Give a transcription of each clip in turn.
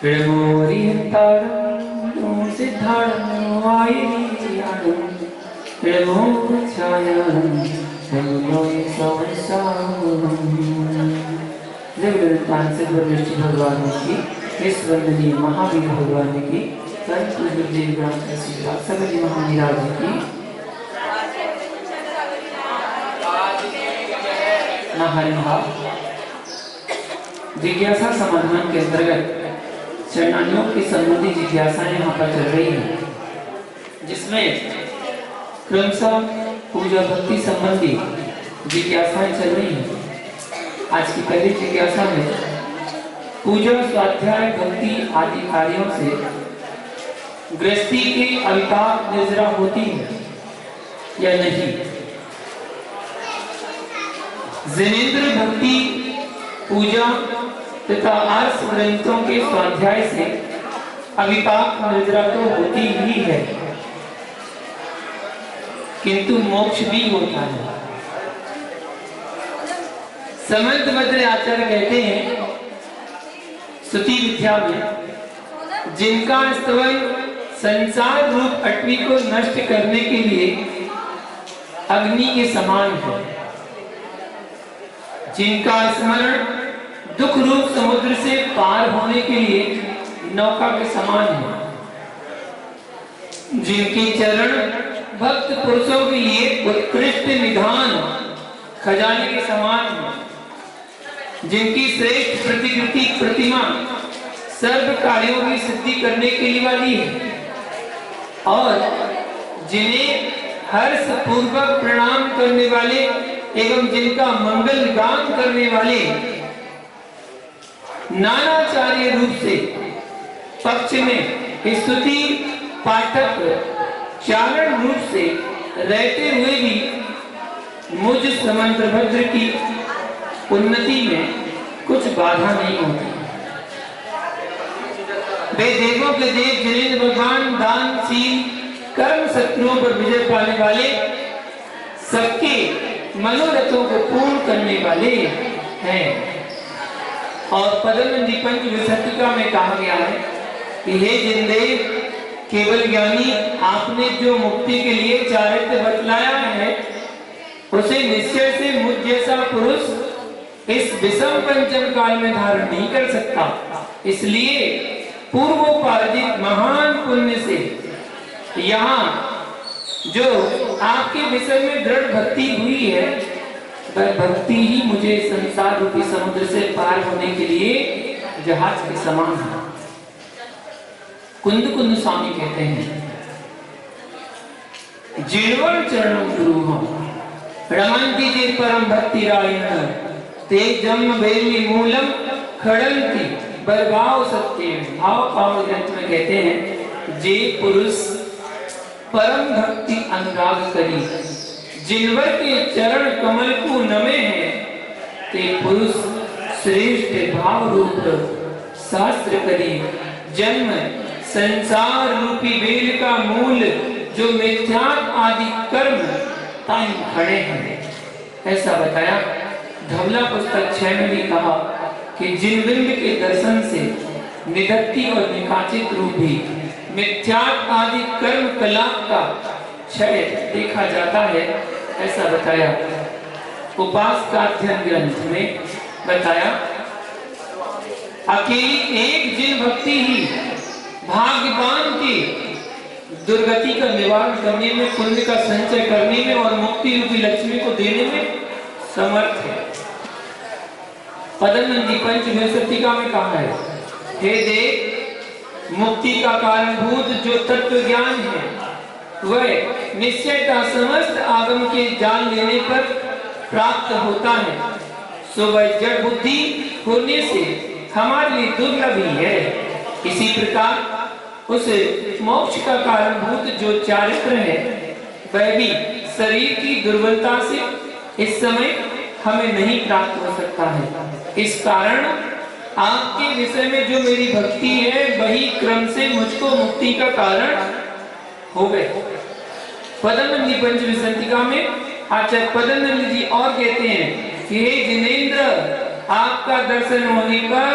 इडमोरियंताडं सिद्धाडं वायुरियाडं इडमोच्छायानं सगुणों संसारं। जय गुरुनाथ सिद्धवृष्टि भगवान की, इस वंदनीय महावीर भगवान की, संत गुरुदेव ग्रंथ सभी महावीराज की जिज्ञासा समाधान के अंतर्गत शरणार्थियों की संबंधी जिज्ञासाएं यहाँ पर चल रही है, जिसमें क्रमशः पूजा भक्ति संबंधी जिज्ञासाएं चल रही हैं। आज की पहली जिज्ञासा में पूजा स्वाध्याय भक्ति आदि कार्यों से गृहस्थी की अविताप निर्जरा होती है या नहीं। जिनेंद्र भक्ति पूजा तथा आर्स ग्रंथों के स्वाध्याय से अविपाक निर्जरा तो होती ही है, किंतु मोक्ष भी होता है। समर्थ भद्र आचार्य कहते हैं स्तुति विद्या में, जिनका स्तवन संसार रूप अटवी को नष्ट करने के लिए अग्नि के समान है, जिनका स्मरण दुख रूप समुद्र से पार होने के लिए नौका के समान है, जिनके चरण भक्त पुरुषों के लिए उत्कृष्ट निधान खजाने के समान है, जिनकी श्रेष्ठ प्रतिकृति प्रतिमा सर्व कार्यों की सिद्धि करने के लिए वाली है, और जिन्हें हर्ष पूर्वक प्रणाम करने वाले एवं जिनका मंगल गान करने वाले नानाचार्य रूप से पक्ष में स्तुति पाठक चारण रूप से रहते हुए भी मुझ समंत्रभद्र की उन्नति में कुछ बाधा नहीं होती। वे देवों के देव जिनेंद्र भगवान दानशील कर्म शत्रुओं पर विजय पाने वाले, सबके मनोरथों को पूर्ण करने वाले हैं। और पद्मनंदी पंच विशतिका में कहा गया है कि हे जिनदेव केवल ज्ञानी, आपने जो मुक्ति के लिए चारित्र बतलाया है उसे निश्चय से मुझ जैसा पुरुष इस विषम पंचम काल में धारण नहीं कर सकता। इसलिए पूर्वोपार्जित महान पुण्य से यहाँ जो आपके विषय में दृढ़ भक्ति हुई है, वह भक्ति ही मुझे संसार रूपी समुद्र से पार होने के लिए जहाज के समान है। कुंद कुंद स्वामी कहते हैं, जिनवर चरणों गुरु हो रमंती जे परम भक्ति रायण ते जन्म बेली मूलम खड़ंती बरभाव सत्य। भाव पाव ग्रंथ में कहते हैं, जे पुरुष परम भक्ति अनुराग करी जिनवर के चरण कमल को नमे हैं, ते पुरुष श्रेष्ठ भाव रूप शास्त्र करी जन्म संसार रूपी वेल का मूल जो मिथ्यात्व आदि कर्म ताई खड़े हैं, ऐसा बताया। धवला पुस्तक 6 में भी कहा कि जिन बिंब के दर्शन से निधत्ती और निकाचित रूप भी मिथ्यात्व आदि कर्म कला का क्षय देखा जाता है, ऐसा बताया। उपासकाध्ययन ग्रंथ में बताया, अकेली एक जिन भक्ति ही भाग्यवान की दुर्गति का निवारण करने में, पुण्य का संचय करने में और मुक्ति रूपी लक्ष्मी को देने में समर्थ है। पद्मनंदी पंच विशतिका में कहा है, हे देव, मुक्ति का कारणभूत जो तत्व ज्ञान है वह निश्चयता समस्त आगम के जान लेने पर प्राप्त होता है, सो वह जड़ बुद्धि होने से हमारे लिए दुर्लभ ही है। इसी प्रकार उस मोक्ष का कारणभूत जो चारित्र है वह भी शरीर की दुर्बलता से इस समय हमें नहीं प्राप्त हो सकता है। इस कारण आपके विषय में जो मेरी भक्ति है वही क्रम से मुझको मुक्ति का कारण हो गए। पद्मनंदी पंच विशतिका में आचार्य पद्मनंद जी और कहते हैं कि हे जिनेंद्र, आपका दर्शन होने पर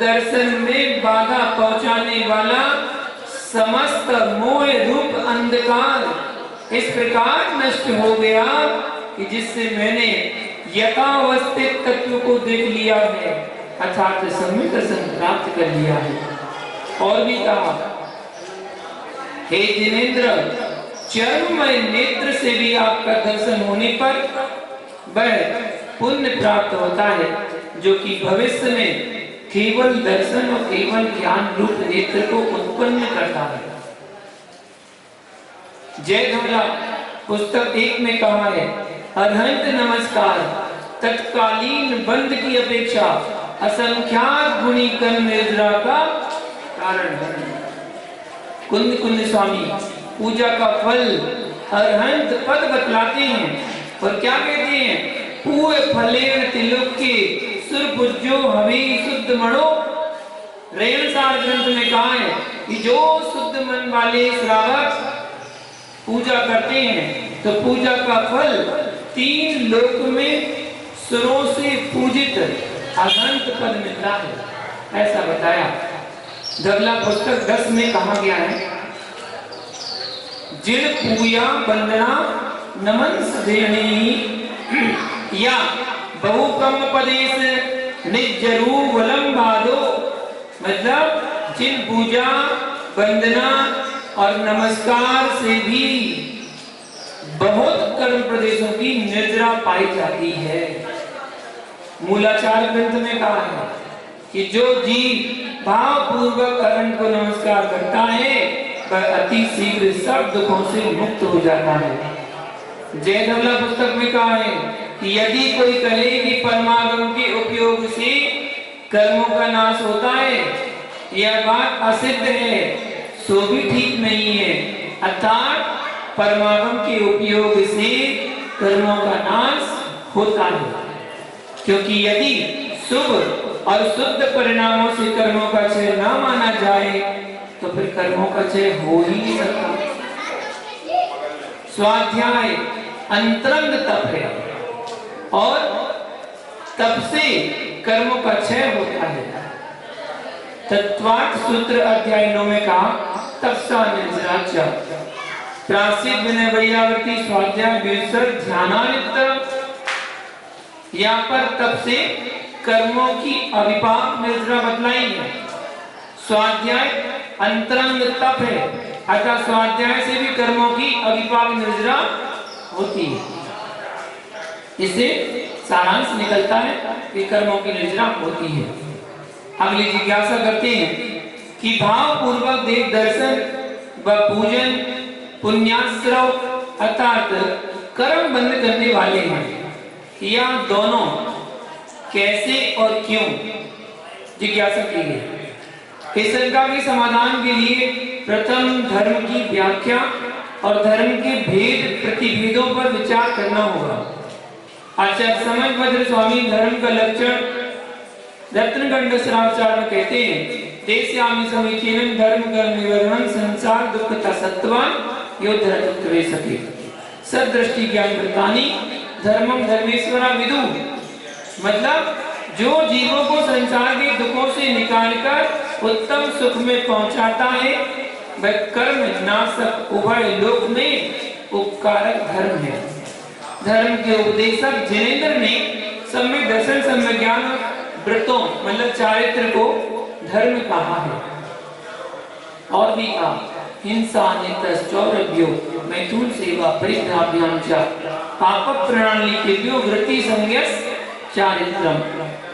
दर्शन में बाधा पहुंचाने वाला समस्त मोह रूप अंधकार इस प्रकार नष्ट हो गया कि जिससे मैंने यथावस्थित तत्व को देख लिया है, अर्थात सम्यक दर्शन प्राप्त कर लिया है। और भी कहा, हे जिनेंद्र, चर्ममय नेत्र से भी आपका दर्शन होने पर वह पुण्य प्राप्त होता है जो कि भविष्य में केवल दर्शन और केवल ज्ञान रूप नेत्र को उत्पन्न करता है। जय धवला पुस्तक 1 में कहा है, अरहंत नमस्कार तत्कालीन बंद की अपेक्षा असंख्यात गुणी कर्म निर्जरा का कारण है। कुंद कुंद स्वामी पूजा का फल अरहंत पद बतलाते हैं और क्या कहते हैं, पूय फलेन तिलोक्य सुरपुज्यो हवि शुद्ध मणो। रेणसार ग्रंथ में कहा है कि जो शुद्ध मन वाले श्रावक पूजा करते हैं तो पूजा का फल 3 लोक में सुरों से पूजित अनंत पद मिलता है, ऐसा बताया। धवला पुस्तक 10 में कहा गया है, जिन पूजा वंदना नमन देनी या बहुकम पदेश निजरू वलंबादो, मतलब जिन पूजा वंदना और नमस्कार से भी बहुत कर्म प्रदेशों की निर्जरा पाई जाती है। मूलाचार ग्रंथ में कहा है कि जो जीव भाव पूर्वक अरहंत को नमस्कार करता है वह अति शीघ्र सब दुखों से मुक्त हो जाता है। जय धवला पुस्तक में कहा है कि यदि कोई कहे कि परमागम के उपयोग से कर्मों का नाश होता है, यह बात असिद्ध है, सो भी ठीक नहीं है। अर्थात परमागम के उपयोग से कर्मों का नाश होता है, क्योंकि यदि शुभ और शुद्ध परिणामों से कर्मों का क्षय न माना जाए तो फिर कर्मों का क्षय हो ही नहीं सकता। स्वाध्याय अंतरंग तप है और तप से कर्मों का क्षय होता है। तत्वार्थ सूत्र अध्याय 9 में कहा, तपसा निर्जराच्य प्रासिद्ध विनय वैयावर्ती स्वाध्याय 20 ध्यानानित्य। यहाँ पर तप से कर्मों की अविपाक निर्जरा बतलाई है। स्वाध्याय अंतरंग तप है, अर्थात स्वाध्याय से भी कर्मों की अविपाक निर्जरा होती है। इससे सारांश निकलता है कि कर्मों की निर्जरा होती है। अगली जिज्ञासा करते हैं कि भाव पूर्वक देव दर्शन व पूजन पुण्याश्रव अर्थात कर्म बंद करने वाले हैं, या दोनों कैसे और क्यों, जिज्ञासा की गई। इस शंका के समाधान के लिए प्रथम धर्म की व्याख्या और धर्म के भेद प्रतिभेदों पर विचार करना होगा। आचार्य समझभद्र स्वामी धर्म का लक्षण रत्नगंड श्रावचार में कहते हैं, देश्यामि समीचीनं धर्म कर्म निवर्णन संसार दुःखता सत्वान योद्धरत्वे सके सदृष्टि ज्ञान वृतानि धर्मम धर्मेश्वरा विदु। मतलब जो जीवों को संसार के दुखों से निकालकर उत्तम सुख में पहुंचाता है वह कर्म नाशक उभय लोक में उपकारक धर्म है। धर्म के उपदेशक जिनेंद्र ने सम्यक दर्शन सम्यक ज्ञान व्रतों मतलब चारित्र को धर्म कहा है। और भी कहा, हिंसा नित्यश्चौर्यो मैथुन सेवा परिग्रहाभ्याम च पाप प्रणाली के वृत्ति संज्ञस चारित्रम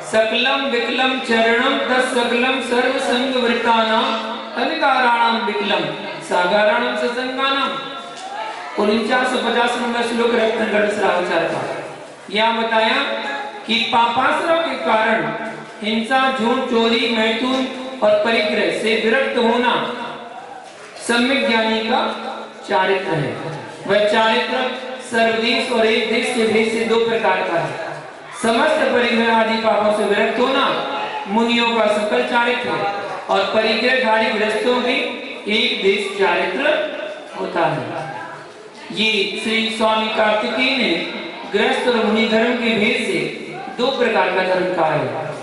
सकलम विकलम चरणम तस् सकलम सर्व संग वृत्तानाम अनिकाराणाम विकलम सागाराणाम ससंगानाम। 4950 नंबर श्लोक रत्नगढ़ श्रावचार का यह बताया कि पापाश्रम के कारण हिंसा झूठ चोरी मैथुन और परिग्रह से विरक्त होना सम्यक ज्ञानी का चारित्र है। वह चारित्र सर्वदेश और एक देश के भेद से 2 प्रकार का है। समस्त परिग्रह आदि पापों से विरक्त होना मुनियों का सकल चारित्र है और परिग्रहधारी गृहस्थों के एक देश चारित्र होता है। ये श्री स्वामी कार्तिकेय ने गृहस्थ और मुनि धर्म के भेद से 2 प्रकार का धर्म कहा है।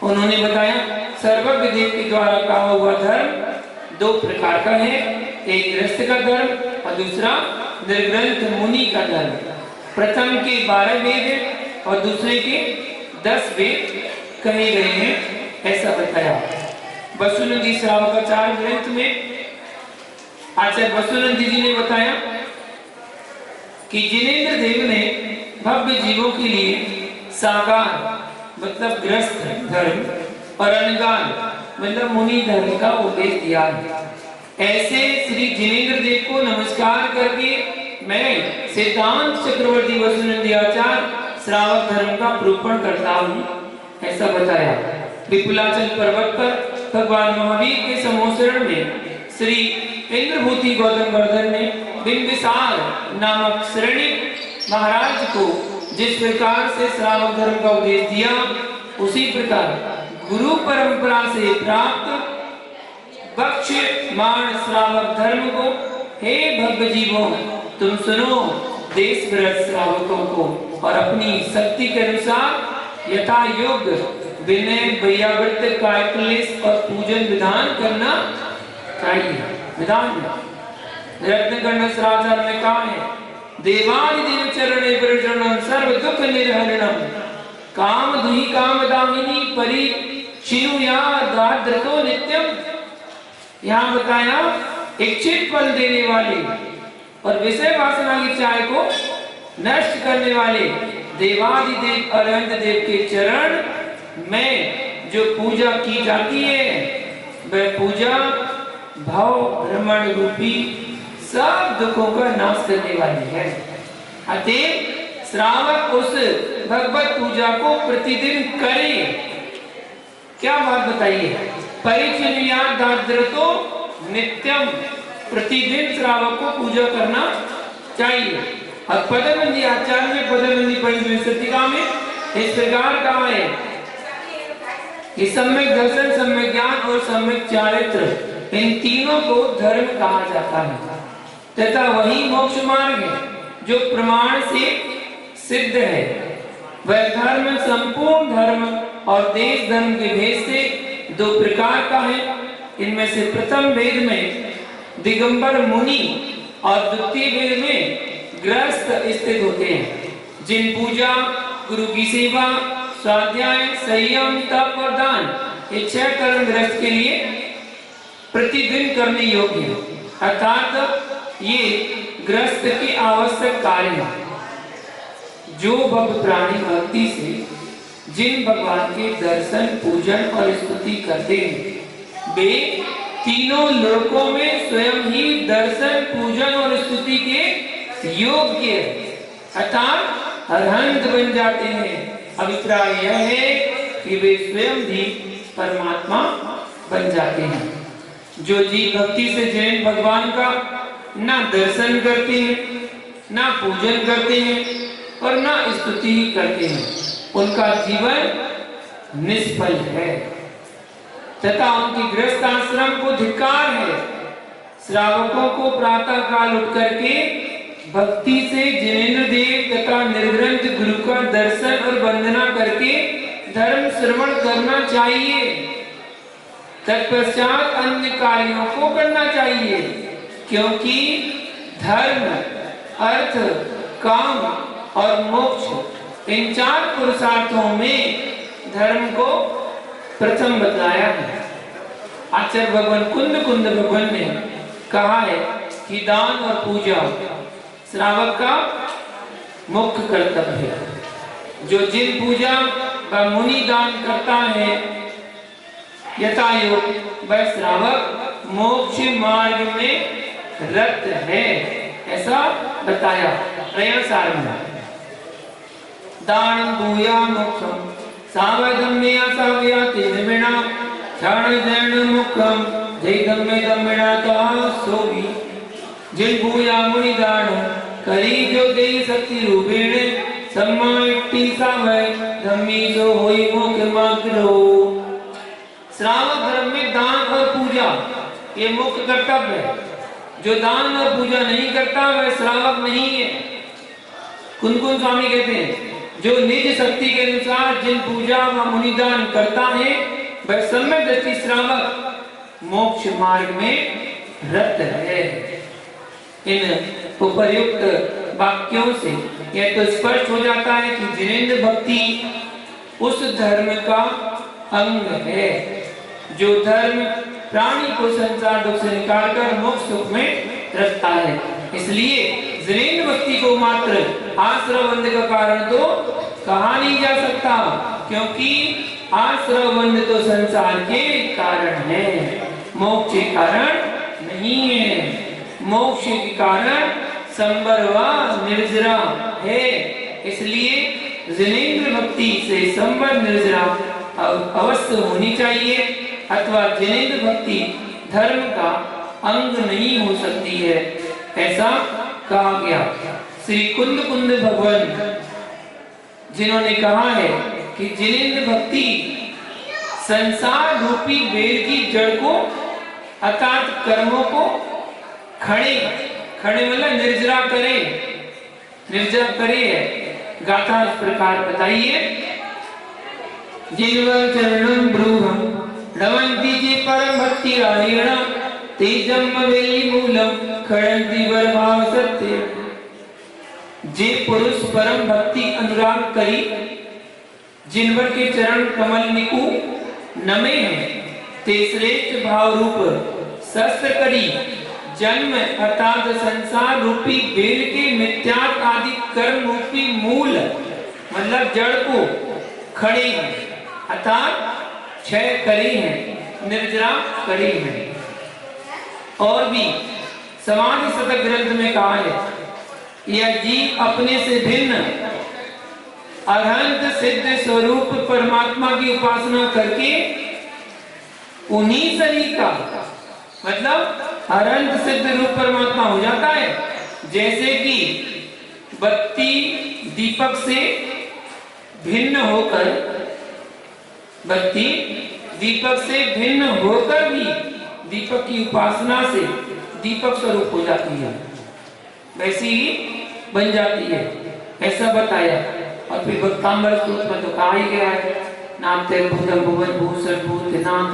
उन्होंने बताया सर्वज्ञ देव के द्वारा कहा हुआ धर्म दो प्रकार का है, एक गृहस्थ का धर्म और दूसरा निर्ग्रंथ मुनि का धर्म। प्रथम के 12 वेद हैं और दूसरे के 10 वेद कहे गए हैं, ऐसा बताया। वसुनंदी श्रावकाचार्य ग्रंथ में आचार्य वसुनंदी जी ने बताया कि जिनेंद्र देव ने भव्य जीवों के लिए साकार मतलब गृहस्थ धर्म और अनगान मतलब मुनि धर्म का उपदेश दिया है। ऐसे श्री जिनेंद्र देव को नमस्कार करके मैं सिद्धांत चक्रवर्ती वसुनंदी आचार्य श्रावक धर्म का प्रूपण करता हूँ, ऐसा बताया। विपुलाचल पर्वत पर भगवान महावीर के समोसरण में श्री इंद्रभूति गौतम वर्धन ने बिंबिसार नामक श्रेणिक महाराज को जिस प्रकार से श्रावक धर्म का उपदेश दिया, उसी प्रकार गुरु परंपरा से प्राप्त बक्ष्यमाण श्रावक धर्म को हे भव्य जीवों तुम सुनो देश भ्रष्ट श्रावकों को और अपनी शक्ति के अनुसार यथा योग्य विनय वैयावृत्त कायक्लेश और पूजन विधान करना चाहिए। विधान रत्नगण श्रावचार में कहा है देवादिदेव चरणे परिचरणं सर्व दुख निर्हरणं काम दुहि काम दामिनी परि चिनुया दाद्रतो नित्यम। यहाँ बताया इच्छित फल देने वाले और विषय वासना की चाय को नष्ट करने वाले देवादिदेव अनंत देव के चरण में जो पूजा की जाती है वह पूजा भाव भ्रमण रूपी सब दुखों का नाश करने वाली है। अतः श्रावक उस भगवत पूजा को प्रतिदिन करे। क्या बात बताइए, परिचिनिया दाद्रतो नित्यम, प्रतिदिन श्रावक को पूजा करना चाहिए। और पदबंदी आचार्य में पदबंदी पंचविंशतिका में इस प्रकार कहा है कि सम्यक दर्शन, सम्यक ज्ञान और सम्यक चारित्र इन तीनों को धर्म कहा जाता है तथा वही मोक्ष मार्ग है जो प्रमाण से सिद्ध है। वह धर्म संपूर्ण धर्म और देश धर्म के भेद से दो प्रकार का है। इनमें से प्रथम वेद में दिगंबर मुनि और द्वितीय वेद में गृहस्थ स्थित होते हैं, जिन पूजा गुरु की सेवा स्वाध्याय संयम तप और दान ये 6 कर्म गृहस्थ के लिए प्रतिदिन करने योग्य है। अर्थात ये गृहस्थ के आवश्यक कार्य हैं जो भक्त प्राणी भक्ति से जिन भगवान के दर्शन पूजन और स्तुति करते हैं वे तीनों लोकों में स्वयं ही दर्शन पूजन और स्तुति के योग्य अर्थात अरहंत बन जाते हैं। अभिप्राय यह है कि वे स्वयं भी परमात्मा बन जाते हैं। जो जीव भक्ति से जैन भगवान का ना दर्शन करते हैं, ना पूजन करते हैं और ना स्तुति ही करते हैं, उनका जीवन निष्फल है तथा उनकी गृहस्थ आश्रम को धिक्कार है। श्रावकों को प्रातः काल उठ करके भक्ति से जिनेंद्र देव तथा निर्ग्रंथ गुरु का दर्शन और वंदना करके धर्म श्रवण करना चाहिए। तत्पश्चात अन्य कार्यों को करना चाहिए, क्योंकि धर्म अर्थ काम और मोक्ष इन 4 पुरुषार्थों में धर्म को प्रथम बताया है। आचार्य भगवान कुंद भगवान ने कहा है कि दान और पूजा श्रावक का मुख्य कर्तव्य है। जो जिन पूजा व मुनि दान करता है यथायोग वह श्रावक मोक्ष मार्ग में रत है, ऐसा बताया प्रयासार में। दान भूया मोक्षम सावधम्या साव्याति निर्विणा क्षण जैन मुखम जय दम्मे दम्मिणा का सोवी जिन भूया मुनि दान करी जो दे शक्ति रूपेण सम्माइति सावय धम्मी जो होई मुख माग्रो। श्रावक धर्म में दान और पूजा ये मुख्य कर्तव्य है। जो दान और पूजा नहीं करता वह श्रावक नहीं है। कुंद स्वामी कहते हैं जो निज शक्ति के अनुसार जिन पूजा व मुनिदान करता है वह सम्यक दृष्टि श्रावक मोक्ष मार्ग में रत है। इन उपर्युक्त वाक्यों से यह तो स्पष्ट हो जाता है कि जिनेंद्र भक्ति उस धर्म का अंग है जो धर्म प्राणी को संसार दुख से निकालकर मोक्ष सुख में रखता है। इसलिए जिनेंद्र भक्ति को मात्र आश्रवबंध का कारण तो कहा नहीं जा सकता, क्योंकि आश्रवबंध तो संसार के कारण है, मोक्ष के कारण नहीं है। मोक्ष के कारण संबर व निर्जरा है। इसलिए जिनेंद्र भक्ति से संबर निर्जरा अवश्य होनी चाहिए, अथवा जिनेंद्र भक्ति धर्म का अंग नहीं हो सकती है, ऐसा कहा गया। श्री कुंद कुंद भगवान जिन्होंने कहा है कि जिनेंद्र भक्ति संसार रूपी बेल की जड़ को अर्थात कर्मों को खड़े मतलब निर्जरा करे है। गाथा इस प्रकार बताइए। जिनवर चरणं ब्रूहं रमन्ति जे परम भक्ति रायण तेजम वेली मूलम खड़ंति वर्भाव सत्य। जे पुरुष परम भक्ति अनुराग करी जिनवर के चरण कमल निकु नमे हैं ते श्रेष्ठ भाव रूप शस्त्र करी जन्म अर्थात संसार रूपी बेल के मिथ्यात्व आदि कर्म रूपी मूल मतलब जड़ को खड़े हैं अर्थात क्षय करी है, निर्जरा करी है। और भी समाधि शतक ग्रंथ में कहा है यह जीव अपने से भिन्न अरहंत सिद्ध स्वरूप परमात्मा की उपासना करके उन्हीं शरीर का मतलब अरहंत सिद्ध रूप परमात्मा हो जाता है। जैसे कि बत्ती दीपक से भिन्न होकर भी दीपक की उपासना से दीपक स्वरूप हो जाती है, वैसी ही बन जाती है, ऐसा बताया। और फिर भक्तांबर स्तोत्र में तो कहा ही गया है नामते भूतम भुवन भूषण भूतनाथ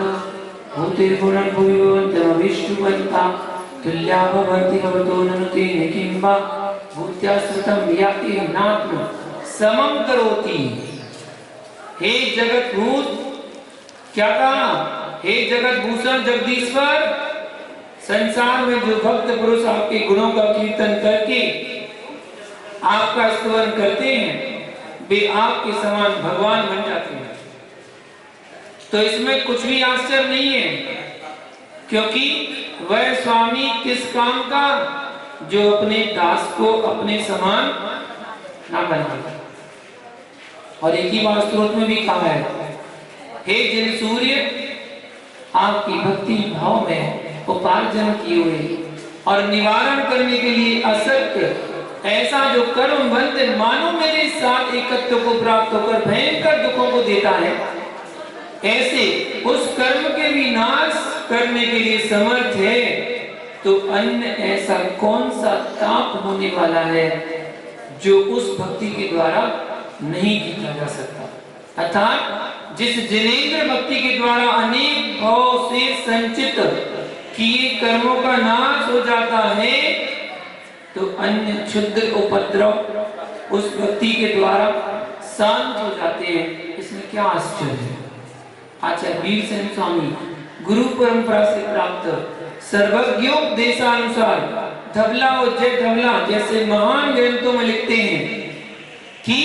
भूते गुणन भूयोऽन्तम विष्णुवन्ता तुल्या भवन्ति भवतो ननुते निकिम्बा भूत्याश्रितं याति नात्म समम करोति। हे जगत भूत, क्या कहा? हे जगत भूषण जगदीश्वर, संसार में जो भक्त पुरुष आपके गुणों का कीर्तन करके आपका स्तवन करते हैं वे आपके समान भगवान बन जाते हैं। तो इसमें कुछ भी आश्चर्य नहीं है, क्योंकि वह स्वामी किस काम का जो अपने दास को अपने समान ना बनाए। और एक ही बात स्त्रोत में भी कहा है हे जिन सूर्य आपकी भक्ति भाव में उपार्जन किए हुए और निवारण करने के लिए असत्य ऐसा जो कर्म बंध मानो मेरे साथ एकत्व को प्राप्त होकर भयंकर दुखों को देता है, ऐसे उस कर्म के विनाश करने के लिए समर्थ है, तो अन्य ऐसा कौन सा ताप होने वाला है जो उस भक्ति के द्वारा नहीं जीता जा सकता। अर्थात जिस जिनेंद्र भक्ति के द्वारा अनेक भाव से संचित किए कर्मों का नाश हो जाता है, तो अन्य क्षुद्र उपद्रव उस भक्ति के द्वारा शांत हो जाते हैं। इसमें क्या आश्चर्य है। आचार्य वीरसेन स्वामी गुरु परंपरा से प्राप्त सर्वज्ञोपदेशानुसार धवला और जय धवला जैसे महान ग्रंथों में लिखते हैं कि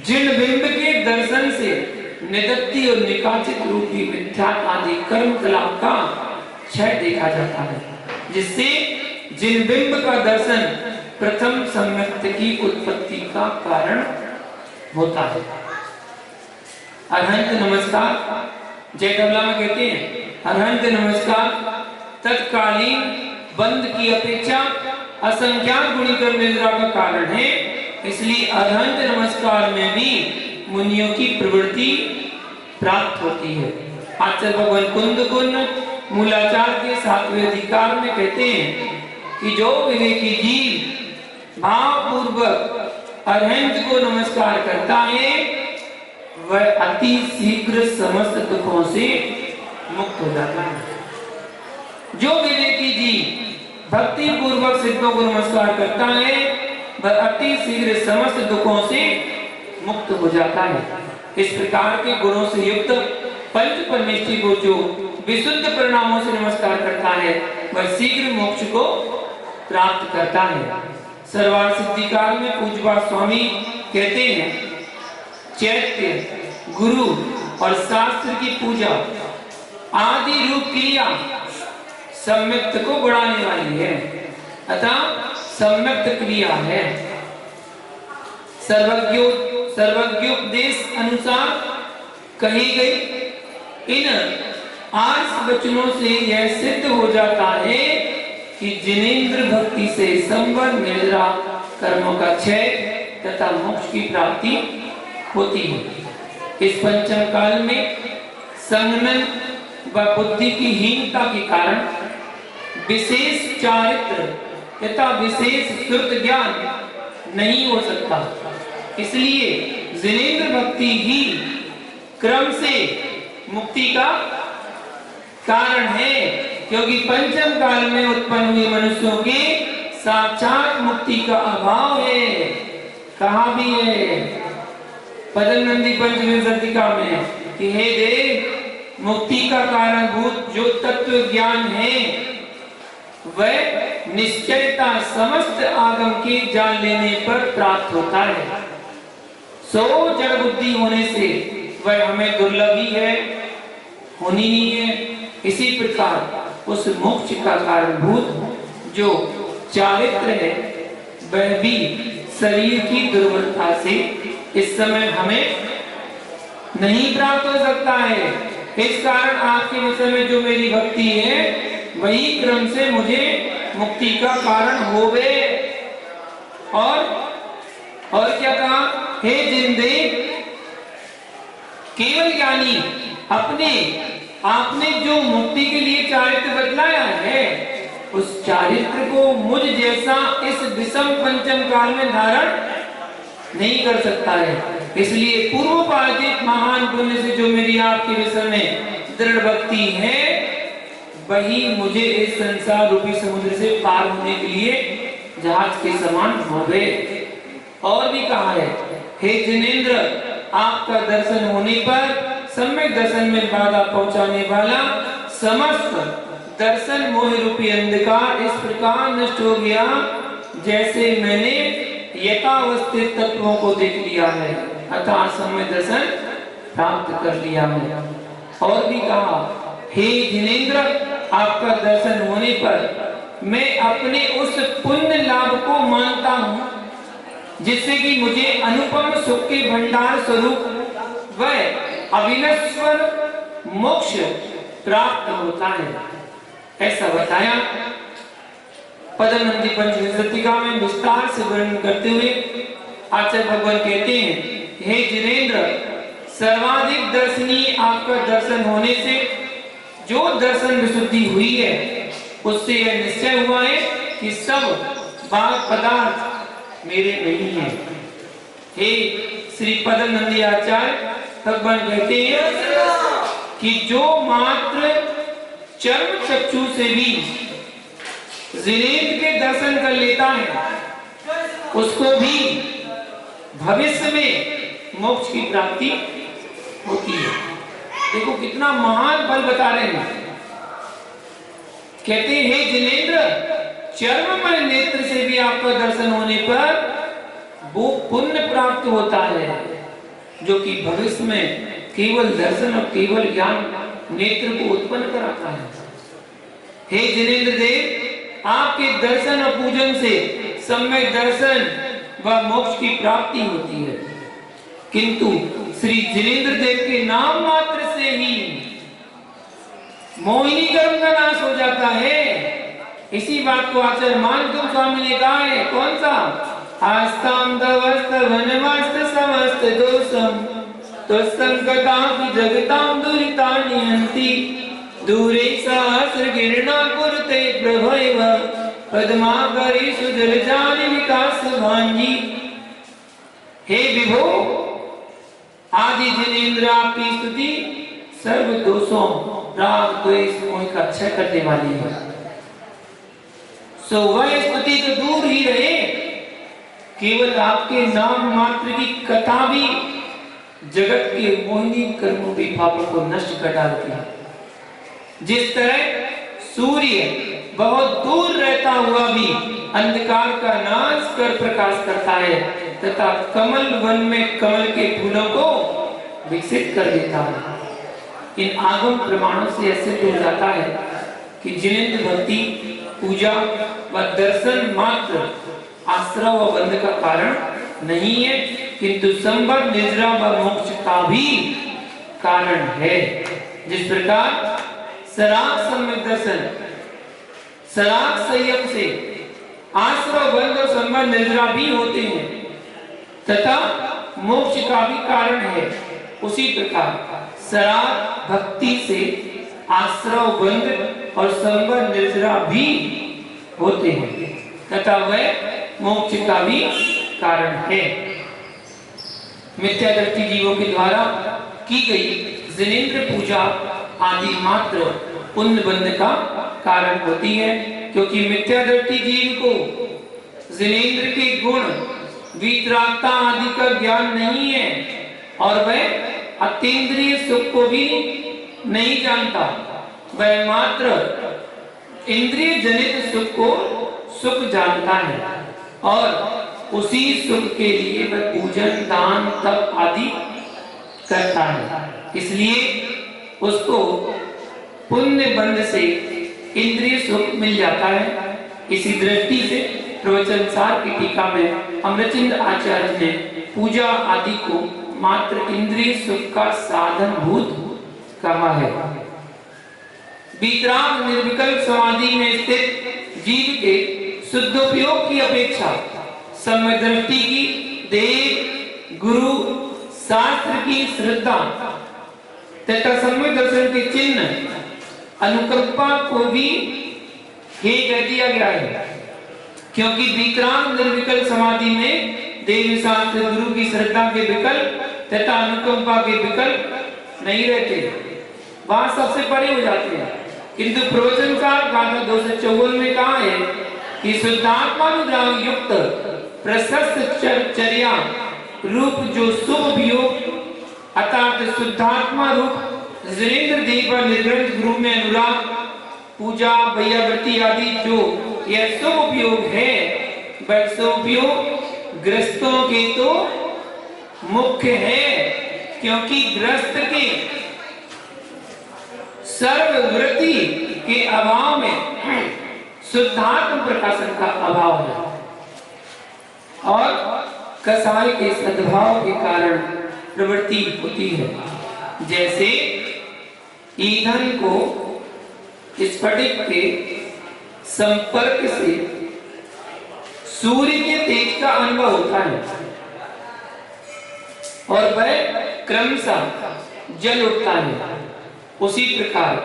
जिन बिंब के दर्शन से निदत्ति और निकाचित रूपी मिथ्या आदि कर्म कलाप का क्षय देखा जाता है, जिससे जिन बिंब का दर्शन प्रथम सम्यक्त की उत्पत्ति का कारण होता है। अरहंत नमस्कार जय धवला में कहते हैं अरहंत नमस्कार तत्कालीन बंद की अपेक्षा असंख्यात गुणीकर निद्रा का कारण है। इसलिए अरहंत नमस्कार में भी मुनियों की प्रवृत्ति प्राप्त होती है। आचार्य भगवान कुंद कुंद मूलाचार के 7वें अधिकार में कहते हैं कि जो विवेकी जीव भाव पूर्वक अरहंत को नमस्कार करता है वह अति शीघ्र समस्त दुखों से मुक्त हो जाता है। जो विवेकी जी भक्ति पूर्वक सिद्धों को नमस्कार करता है वह अति शीघ्र समस्त दुखों से मुक्त हो जाता है। इस प्रकार के गुणों से युक्त पंच परमेष्ठी को जो विशुद्ध परिणामों से नमस्कार करता है वह शीघ्र मोक्ष को प्राप्त करता है। सर्वार सिद्धि काल में पूज्यपाद स्वामी कहते हैं चैत्य गुरु और शास्त्र की पूजा आदि रूप क्रिया सम्यक्त को बढ़ाने वाली है, अतः सम्यक्त क्रिया है। सर्वज्ञोपदेश अनुसार कही गई इन 8 वचनों से यह सिद्ध हो जाता है कि जिनेंद्र भक्ति से संवर निद्रा कर्मों का क्षय तथा मोक्ष की प्राप्ति होती है। इस पंचम काल में संगनन व बुद्धि की हीनता के कारण विशेष चारित्र तथा विशेष श्रुत ज्ञान नहीं हो सकता। इसलिए जिनेंद्र भक्ति ही क्रम से मुक्ति का कारण है, क्योंकि पंचम काल में उत्पन्न हुए मनुष्यों के साक्षात मुक्ति का अभाव है। कहा भी है पदम नंदी पंचविंशतिका में कि हे देव मुक्ति का कारणभूत जो तत्व ज्ञान है वह निश्चयता समस्त आगम के जान लेने पर प्राप्त होता है। सो जड़ बुद्धि होने से वह हमें दुर्लभ ही है, होनी ही है। इसी प्रकार उस मोक्ष का कारणभूत जो चारित्र है वह भी शरीर की दुर्बलता से इस समय हमें नहीं प्राप्त हो सकता है। इस कारण आपके विषय में जो मेरी भक्ति है वही क्रम से मुझे मुक्ति का कारण होवे। और क्या कहा, हे जिंदे केवल ज्ञानी आपने जो मुक्ति के लिए चारित्र बतलाया है उस चारित्र को मुझ जैसा इस विषम पंचम काल में धारण नहीं कर सकता है। इसलिए पूर्वोपार्जित महान पुण्य से जो मेरी आपके विषय में दृढ़ भक्ति है वही मुझे इस संसार रूपी समुद्र से पार होने के लिए जहाज के समान होवे। और भी कहा है, हे जिनेंद्र आपका दर्शन होने पर सम्यक दर्शन में बाधा पहुंचाने वाला समस्त दर्शन मोह रूपी अंधकार इस प्रकार नष्ट हो गया जैसे मैंने यथावस्थित तत्वों को देख लिया है, अतः सम्यक दर्शन प्राप्त कर लिया है। और भी कहा, हे जिनेंद्र आपका दर्शन होने पर मैं अपने उस पुण्य लाभ को मानता हूँ जिससे कि मुझे अनुपम सुख के भंडार स्वरूप वह अविनश्वर मोक्ष प्राप्त होता है। ऐसा बताया पदमनंदी पंचविंशतिका में विस्तार से वर्णन करते हुए आचार्य भगवान कहते हैं, हे जिनेंद्र सर्वाधिक दर्शनीय आपका दर्शन होने से जो दर्शन विशुद्धि हुई है उससे यह निश्चय हुआ है कि सब बाह्य पदार्थ मेरे नहीं है। हे श्री पदमनंदी आचार्य भगवान कहते हैं कि जो मात्र चर्म चक्षु से भी जिनेंद्र के दर्शन कर लेता है उसको भी भविष्य में मोक्ष की प्राप्ति होती है। देखो कितना महान फल बता रहे हैं। कहते हैं, हे जिनेंद्र चर्ममय नेत्र से भी आपका दर्शन होने पर वो पुण्य प्राप्त होता है जो कि भविष्य में केवल दर्शन और केवल ज्ञान नेत्र को उत्पन्न कराता है। हे जिनेंद्र देव आपके दर्शन और पूजन से सम्यक दर्शन व मोक्ष की प्राप्ति होती है, किंतु श्री जिनेंद्र देव के नाम मात्र से ही मोहिनी कर्म का नाश हो जाता है। इसी बात को आचार्य मानतुम स्वामी ने कहा है, कौन सा, आस्ताम दवस्त वनवास्त समस्त दोषम तत्संकतापि जगतां दुरितानि हन्ति दूरे सहस्र गिरणा कुरुते प्रभैव पद्माकरी सुजलजानि विकास भांजी। हे विभो, आदि जिनेन्द्र आपकी स्तुति सर्व दोषों राग द्वेष मोह का क्षय करने वाली है। सो वह स्तुति तो दूर ही रहे, केवल आपके नाम मात्र की कथा भी जगत के मोहिनी कर्मों भी पापों को नष्ट कर डालती है। जिस तरह सूर्य बहुत दूर रहता हुआ भी अंधकार का नाश कर प्रकाश करता है तथा कमल वन में कमल के फूलों को विकसित कर देता है। इन आगम प्रमाणों से ऐसे हो जाता है कि जिनेंद्र भक्ति, पूजा व दर्शन मात्र आश्रय व बंध का कारण नहीं है, किंतु संबंध निद्रा व मोक्ष का भी कारण है। जिस प्रकार सराग सम्यक दर्शन, सराग संयम से आश्रय बंध और संबंध निद्रा भी होते हैं तथा मोक्ष का भी कारण है, उसी प्रकार सराग भक्ति से आश्रय बंध और संबंध निद्रा भी होते हैं तथा वह मोक्ष का भी कारण है। मिथ्या दृष्टि जीवों के द्वारा की गई जिनेंद्र पूजा आदि मात्र पुण्य बंध का कारण होती है, क्योंकि मिथ्या दृष्टि जीव को जिनेंद्र के गुण वीतरागता आदि का ज्ञान नहीं है और वह अतीन्द्रिय सुख को भी नहीं जानता। वह मात्र इंद्रिय जनित सुख को सुख जानता है और उसी सुख के लिए वह पूजन, दान, तप आदि करता है। इसलिए उसको पुण्य बंध से इंद्रिय सुख मिल जाता है। इसी दृष्टि से प्रवचनसार की टीका में अमृतचंद आचार्य ने पूजा आदि को मात्र इंद्रिय सुख का साधन भूत कहा है। वीतराग निर्विकल्प समाधि में स्थित जीव के शुद्धोपयोग की अपेक्षा सम्यक दृष्टि की, देव, गुरु, शास्त्र की श्रद्धा तथा सम्यक दर्शन के चिन्ह अनुकंपा को भी हे कह दिया गया है, क्योंकि वीतराग निर्विकल्प समाधि में देव, शास्त्र, गुरु की श्रद्धा के विकल्प तथा अनुकंपा के विकल्प नहीं रहते, वहां सबसे परे हो जाते हैं। किंतु प्रवचनकार गाथा 254 में कहा है कि शुद्धात्मानुराग युक्त प्रशस्त चर्या रूप जो शुभ वियोग अर्थात शुद्धात्मा रूप जिनेंद्र देव व निर्ग्रंथ गुरु में अनुराग, पूजा, वैयावृत्ति आदि जो यह शुभ उपयोग है, वह शुभ उपयोग ग्रस्तों के तो मुख्य है, क्योंकि ग्रस्त के सर्ववृत्ति के अभाव में शुद्धात्म प्रकाशन का अभाव है और कसाय के सद्भाव के कारण प्रवृत्ति होती है। जैसे ईंधन को स्फटिक के संपर्क से सूर्य के तेज का अनुभव होता है और वह क्रमशः जल उठता है, उसी प्रकार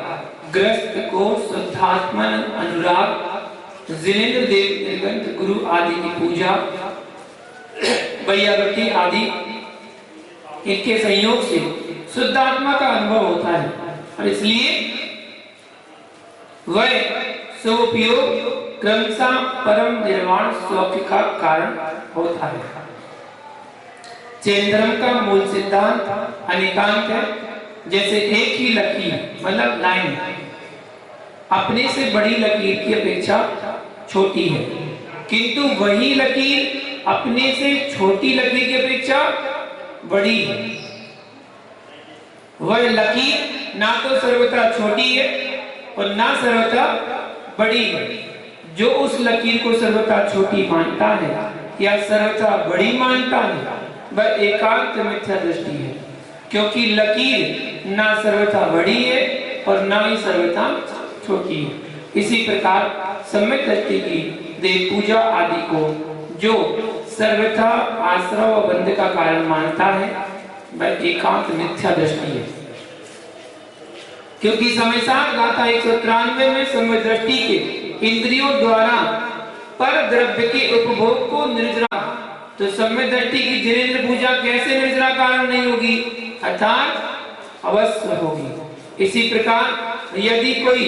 ग्रस्त को शुद्धात्मा अनुराग, जिनेंद्र देव, निर्ग्रंथ गुरु आदि की पूजा, वैयावृत्ति आदि इनके संयोग से शुद्धात्मा का अनुभव होता है और इसलिए वह स्वोपयोग क्रमशः परम निर्वाण सौख्य का कारण होता है। जैन धर्म का मूल सिद्धांत अनेकांत है। जैसे एक ही लकीर मतलब लाइन अपने से बड़ी लकीर की अपेक्षा छोटी है, किंतु वही लकीर अपने से छोटी लकीर की अपेक्षा बड़ी है। वह लकीर ना तो सर्वथा छोटी है और ना सर्वथा बड़ी है। जो उस लकीर को सर्वथा छोटी मानता है या सर्वथा बड़ी मानता है वह एकांत मिथ्या दृष्टि है, क्योंकि लकीर ना सर्वथा बड़ी है और ना ही सर्वथा छोटी है। इसी प्रकार सम्यक दृष्टि की देव पूजा आदि को जो सर्वथा आश्रय व बंध का कारण मानता है वह एकांत मिथ्या दृष्टि है, क्योंकि समयसार गाथा 193 में सम्यक दृष्टि के इंद्रियों द्वारा पर द्रव्य के उपभोग को निर्जरा तो सम्यक दृष्टि की जिनेंद्र पूजा कैसे निर्जरा कारण नहीं होगी, अर्थात अवश्य होगी। इसी प्रकार यदि कोई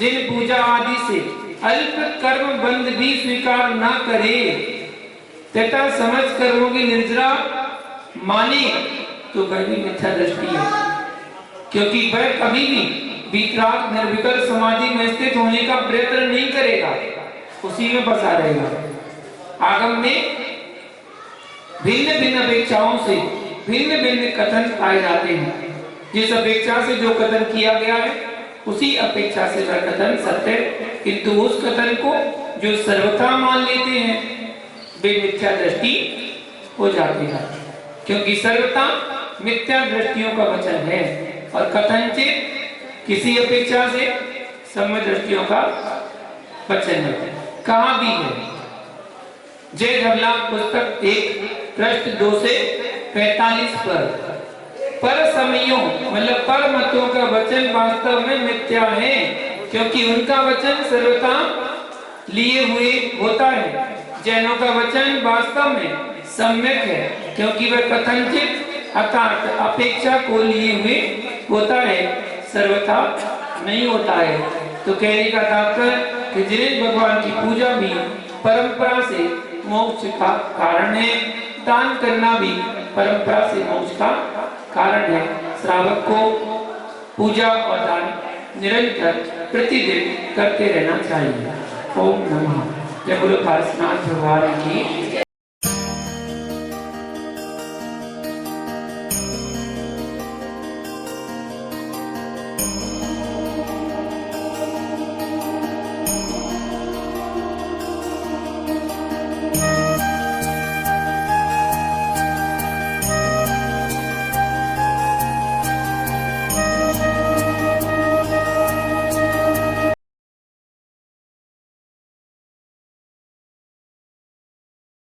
जिन पूजा आदि से अल्प कर्म बंध भी स्वीकार न करे तथा समझ कर्मों की निर्जरा माने तो वह भी मिथ्या दृष्टि है, क्योंकि वह कभी भी वितराग निर्विकल्प समाधि में स्थित होने का प्रयत्न नहीं करेगा, उसी में बसा रहेगा। आगम में भिन्न भिन्न अपेक्षाओं से भिन्न भिन्न कथन पाए जाते हैं। जिस अपेक्षा से जो कथन किया गया है उसी अपेक्षा से वह कथन सत्य, किंतु उस कथन को जो सर्वथा मान लेते हैं वे मिथ्या दृष्टि हो जाती है, क्योंकि सर्वथा मिथ्या दृष्टियों का वचन है और कथनचित किसी अपेक्षा से सम्यक दृष्टियों का वचन है। कहा भी है जय धवला पुस्तक 1 पृष्ठ 2 से 45 पर समयों मतलब पर मतों का वचन वास्तव में मिथ्या है, क्योंकि उनका वचन सर्वथा लिए हुए होता है। जैनों का वचन वास्तव में सम्यक है, क्योंकि वह कथनचित अर्थात अपेक्षा को लिए हुए होता है, सर्वथा नहीं होता है। तो कहने का तात्पर्य कि जिनेंद्र भगवान की पूजा भी परंपरा से मोक्ष का कारण है, दान करना भी परंपरा से मोक्ष का कारण है। श्रावक को पूजा और दान निरंतर प्रतिदिन करते रहना चाहिए। ओम नमः। जय गुरु पार्श्वनाथ भगवान की।